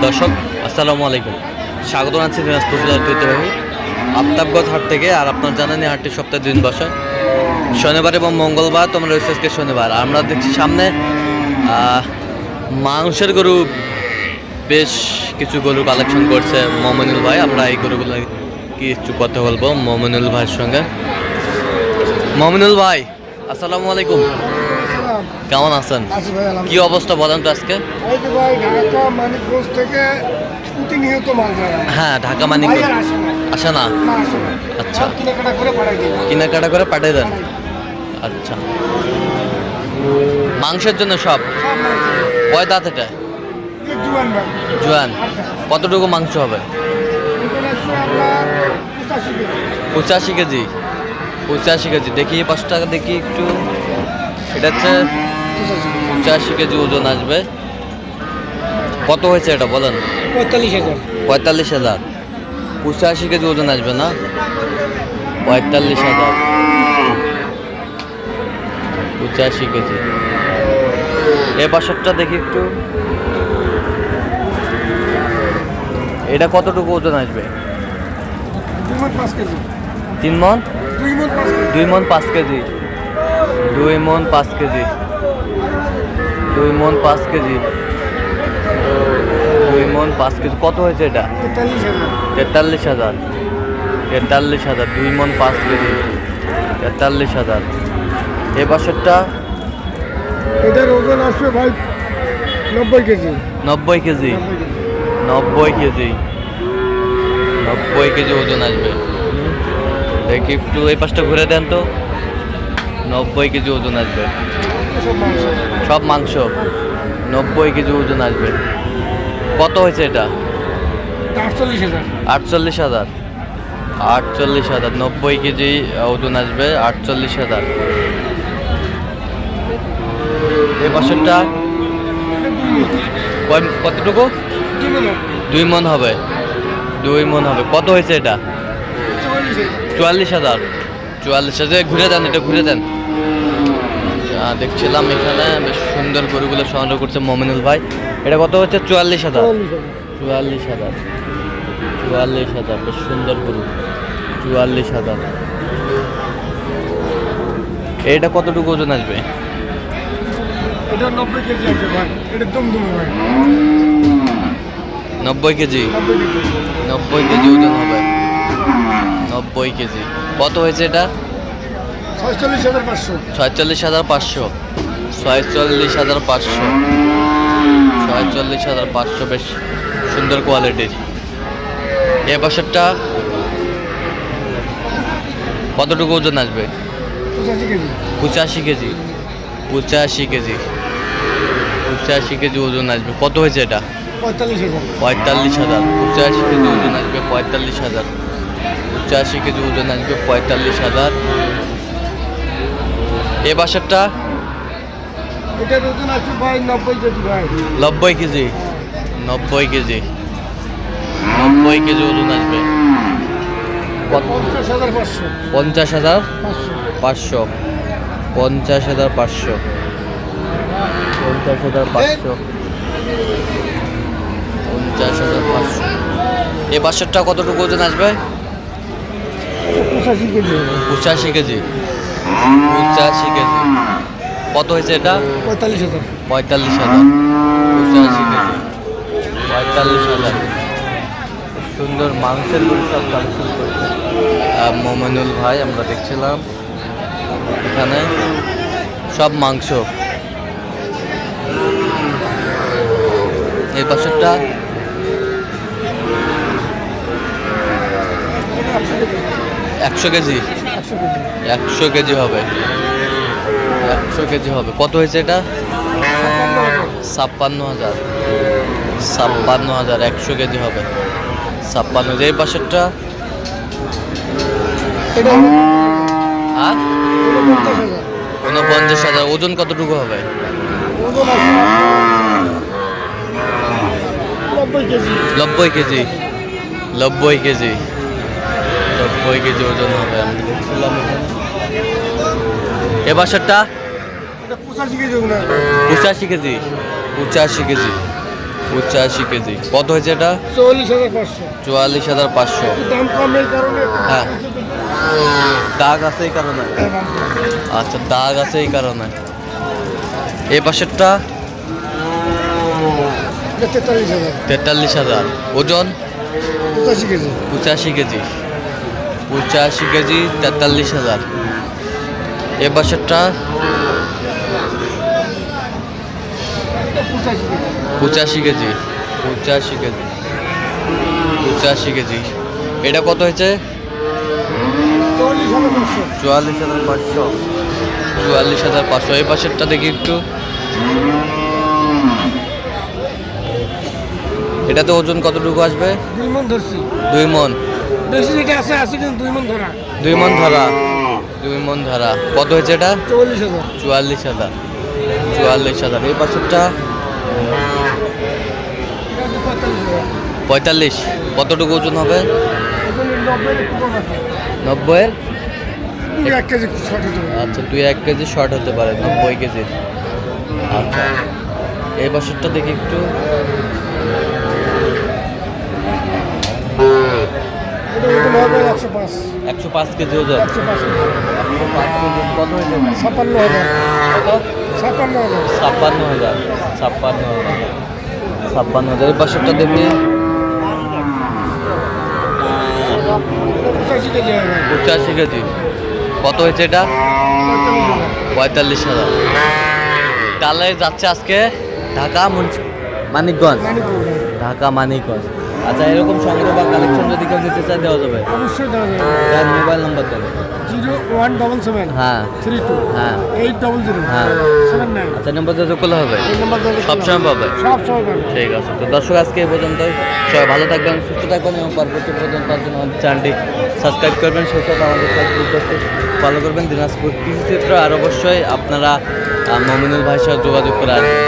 দর্শক আসসালামু আলাইকুম, স্বাগত জানাচ্ছি দিনাজপুর জেলার ঐতিহ্যবাহী আফতাবগঞ্জ হাট থেকে। আর আপনার জানেন হাটটি সপ্তাহে 2 দিন বসে, শনিবার এবং মঙ্গলবার। তোমরা রয়েছে আজকে শনিবার। আমরা দেখছি সামনে মাংসের গরু, বেশ কিছু গরু কালেকশন করছে মমিনুল ভাই। আমরা এই গরুগুলো কিছু কথা বলবো মমিনুল ভাইয়ের সঙ্গে। মমিনুল ভাই আসসালামু আলাইকুম, কেমন আছেন? কি অবস্থা বলেন তো আজকে? হ্যাঁ, ঢাকা মানিকগঞ্জ আসে না? আচ্ছা, কেনাকাটা করে পাঠিয়ে দেন। আচ্ছা, মাংসের জন্য সব কয় দাঁত এটা? জোয়ান। কতটুকু মাংস হবে? 85 কেজি। 85 কেজি। দেখি 5 টাকা দেখি একটু। এটা হচ্ছে 85 কেজি ওজন আসবে। কত হয়েছে এটা বলেন? 45,000। 45,000। 85 কেজি ওজন আসবে না? 45,000। 85 কেজি। এ পাশেরটা দেখি একটু। এটা কতটুকু ওজন আসবে? 3 মণ? 2 মণ 5 কেজি। 2 মণ 5 কেজি। 2 মণ 5 কেজি। 2 মণ 5 কেজি। কত হয়েছে এটা? 43,000। 43,000। 2 মণ 5 কেজি। 43,000। এ পাশেরটা? এটার ওজন আসবে ভাই 90 কেজি। 90 কেজি। 90 কেজি। 90 কেজি ওজন আসবে। দেখি একটু এই পাশটা ঘুরে দেন তো। 90 কেজি ওজন আসবে। সব মাংস। 90 কেজি ওজন আসবে। কত হয়েছে এটা? 48,000। 48,000। 48,000। 90 কেজি ওজন আসবে। 48,000। এই পাশেরটা কতটুকু? 2 মণ হবে। 2 মণ হবে। কত হয়েছে এটা? 44,000। 44,000। ঘুরে দেন, এটা ঘুরে দেন। দেখছিলাম এখানে বেশ সুন্দর গরুগুলো সংগ্রহ করছে মমিনুল ভাই। এটা কত হচ্ছে? 44,000। 44,000। 44,000। বেশ সুন্দর গরু। 44,000। এটা কতটুকু ওজন আসবে? এটা 90 কেজি আছে ভাই। এটা দমদমে ভাই। 90 কেজি। 90 কেজি ওজন হবে। 90 কেজি। কত হয়েছে এটা? 46,500। 46,500। 46,500। 46,500। বেশ সুন্দর কোয়ালিটির। এ পাশেরটা কতটুকু ওজন আসবে? 85 কেজি। 85 কেজি। 85 কেজি। 85 কেজি ওজন আসবে। কত হয়েছে এটা? 45,000। 45,000। 85 কেজি ওজন আসবে। 45,000। 85 কেজি ওজন আসবে। 45,000। এ বাসারটা? এটার ওজন আছে ভাই 90 কেজি ভাই। 90 কেজি। 90 কেজি। 90 কেজি ওজন আসবে। 50,500। 50,500। 50,500। 50,500। 50,500। এ বাসারটা কতটুকু ওজন আসবে? 85 কেজি। 85 কেজি। 85 কেজি। কত হয়েছে এটা? 45,000। 45,000। 85 কেজি। 45,000। সুন্দর মাংসের গরু সব কালেকশন করছে মমিনুল ভাই। আমরা দেখছিলাম এখানে সব মাংস। এই পাশেরটা? 100 কেজি। 100 কেজি হবে। 100 কেজি হবে। কত হয়েছে এটা? 56,000। 56,000। 100 কেজি হবে। 56,000। এই পাশেরটা? আর 49,000। ওজন কতটুকু হবে? ওজন আছে 90 কেজি। 90 কেজি। 90 কেজি। 90 কেজি ওজন হবে। আমি দেখছিলাম এখানে। এ বাসারটা? এটা 85 কেজি ওজন। 85 কেজি। 85 কেজি। 85 কেজি। কত হয়েছে এটা? 44,500। 44,500। দাম কম এই কারণে হ্যাঁ, দাগ আছে এই কারণে। আচ্ছা, দাগ আছে এই কারণে। এই পাশেরটা 43,000। 43,000। ওজন 85 কেজি। 85 কেজি। 85 কেজি, 43,000। এ পাশেরটা 85 কেজি। 85 কেজি। 85 কেজি। এটা কত হয়েছে? 44,500। 44,500। 44,500। এই পাশেরটা দেখি একটু। এটাতে ওজন কতটুকু আসবে? 2 মণ ধরছি। 2 মণ। বেশি যেটা আছে কিন্তু 2 মণ ধরা। 2 মণ ধরা। 2 মণ ধরা। কত হয়েছে এটা? 44,000। 44,000। 44,000। এই পাশেরটা 45। কতটুকু ওজন হবে? 90-এর। 1 কেজি শর্ট হতে পারে। আচ্ছা, 2-1 কেজি শর্ট হতে পারে 90 কেজি। আচ্ছা, এই বছরটা দেখি একটু। এটা ওজন হবে 105। 105 কেজি ওজন। 105 কেজি। 105 কেজি। কত হয়েছে? 56,000। কত? 56,000। 56,000। 56,000। 56,000। এই বছরটা দেখি। 85 কেজি হবে। 85 কেজি। কত হয়েছে এটা? 45,000। 45,000। তাহলে যাচ্ছে আজকে ঢাকা মানিকগঞ্জ। ঢাকা মানিকগঞ্জ। আচ্ছা, এরকম সংগ্রহ বা কালেকশন যদি কেউ নিতে চায় দেওয়া যাবে? অবশ্যই দেওয়া যাবে। তার মোবাইল নাম্বার দেবে। 0177 হ্যাঁ 32 হ্যাঁ 800 হ্যাঁ। 79। আচ্ছা, নম্বর যোগাযোগ করলে হবে? এই নাম্বার সবসময় পাবে। সব সময় পাবে। ঠিক আছে। তো দর্শক, আজকে এই পর্যন্তই। সবাই ভালো থাকবেন, সুস্থ থাকবেন এবং পরবর্তী পর্যন্ত তার জন্য আমাদের চ্যানেলটি সাবস্ক্রাইব করবেন, সেই সাথে আমাদের ফেসবুক পেজটি ফলো করবেন দিনাজপুর কৃষিচিত্র। আর অবশ্যই আপনারা মমিনুল ভাইয়ের সাথে যোগাযোগ করে আসবেন।